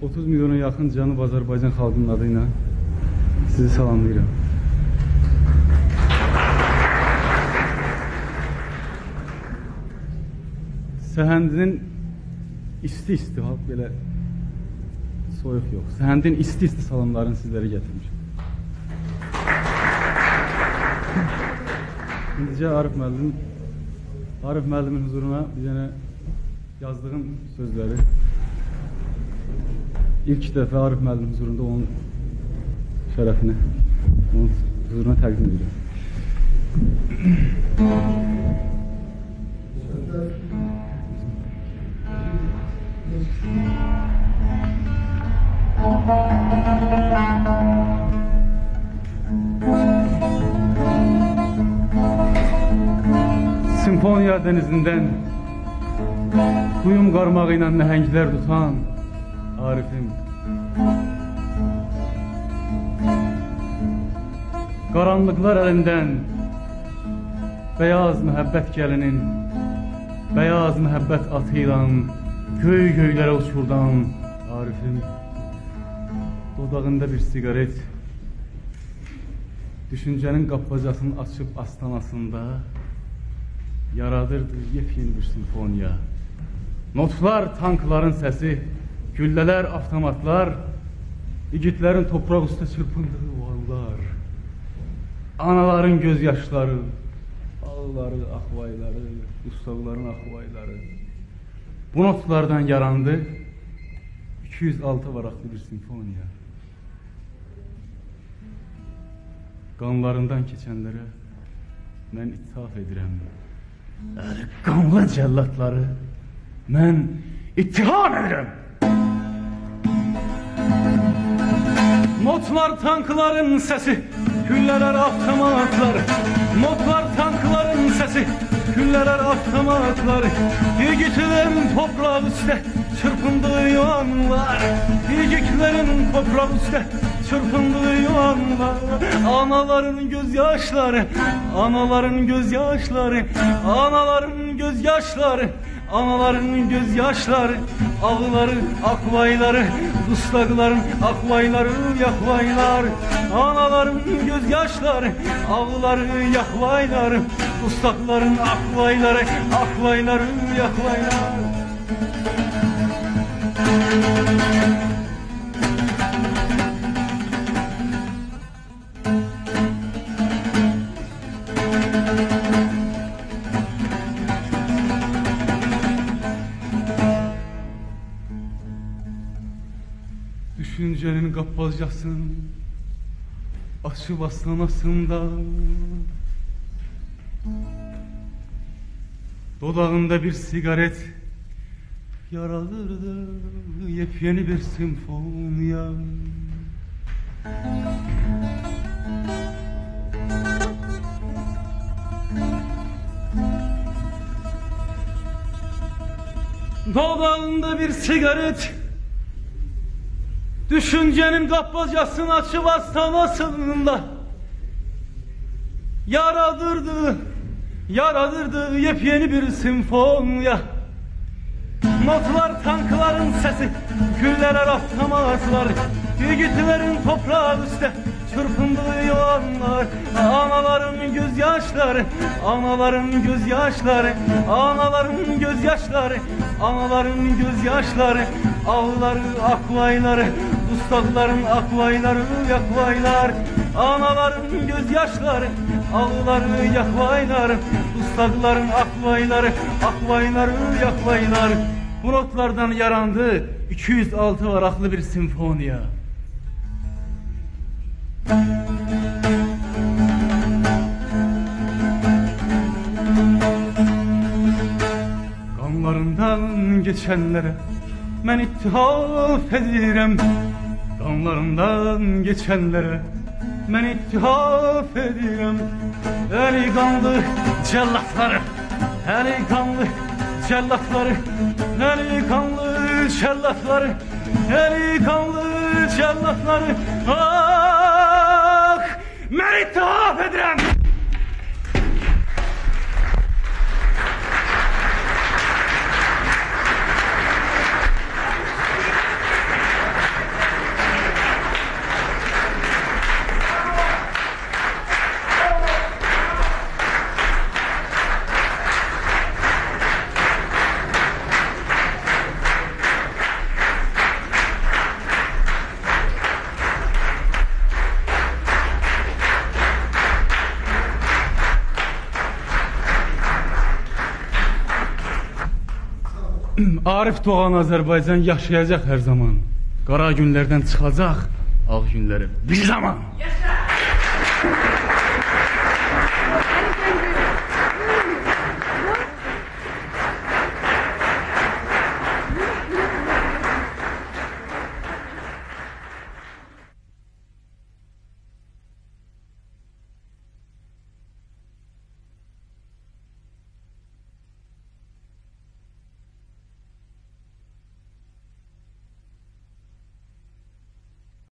30 milyona yaxın Cənub Azərbaycan xalqının adıyla sizi salamlayıram. Səhəndinin isti halk belə soyuq yox. Səhəndin isti salamlarını sizlərə gətirmişəm. İndicə Arif müəllimin huzuruna bir dənə yazdığım sözləri ilk dəfə Arif müəllimin huzurunda onun şərəfinə, onun huzuruna təqdim edirəm. Simfoniya denizindən duyum qarmağı ilə nəhənglər tutan Arifim, qaranlıqlar əlindən bəyaz mühəbbət gəlinin, bəyaz mühəbbət atıyla göylərə uçurdan Arifim, dodağında bir sigaret, düşüncənin qapbacasını açıb astanasında yaradırdı yepyeni bir simfoniya. Notlar tankların səsi, güllələr avtomatlar, igidlərin topraq üstə çırpındığı vallar, anaların gözyaşları, ağları, axvayları, ustaqların axvayları. Bu notlardan yarandı 206 varaqlı bir simfoniya. Qanlarından keçənlərə mən ithaf edirəm. Qanlı cəllatları mən ittiham edirəm. Notlar tankların səsi, güllələr avtomatlar. Notlar tankların səsi, güllələr avtomatlar. Yigitlərin topraq üstə çırpındığı anlar, yigitlərin topraq üstə çırpındığı anlar. Anaların gözyaşları, anaların gözyaşları, anaların gözyaşları, anaların gözyaşları, ağları, akvayları, dustaqların akvayları, yakvaylar. Anaların gözyaşları, ağları, yakvayları, dustaqların akvayları, akvayları, yakvaylar. Düşüncenin qappazcasını açıb astanasında, dodağında bir sigaret yaradırdı yepyeni bir simfoniya. Dodağında bir sigaret, düşüncenin qappazcasını açıb astanasında yaradırdı yepyeni bir simfoniya. Notlar tankların səsi, güllələr avtomatlar, yigitlərin topraq üstə çırpındığı anlar. Anaların gözyaşları, anaların gözyaşları, anaların gözyaşları, anaların gözyaşları, ağları, akvayları, dustaqların akvayları, yakvaylar. Anaların gözyaşları, ağları, yakvayları, dustaqların akvayları, akvayları, yakvaylar. Bu notlardan yarandı 206 varaqlı bir simfoniya. Qanlarından geçenlere mən ittihaf edirəm. Qanlarından geçenlere mən ittihaf edirəm. Əli qanlı cəllatları, əli qanlı cəllatları, əli qanlı cəllatları, əli qanlı cəllatları. Ah, mən ittihaf edirəm. Arif doğan Azərbaycan yaşayacaq hər zaman. Qara günlərdən çıxacaq, ağ günləri bir zaman. Yaşa!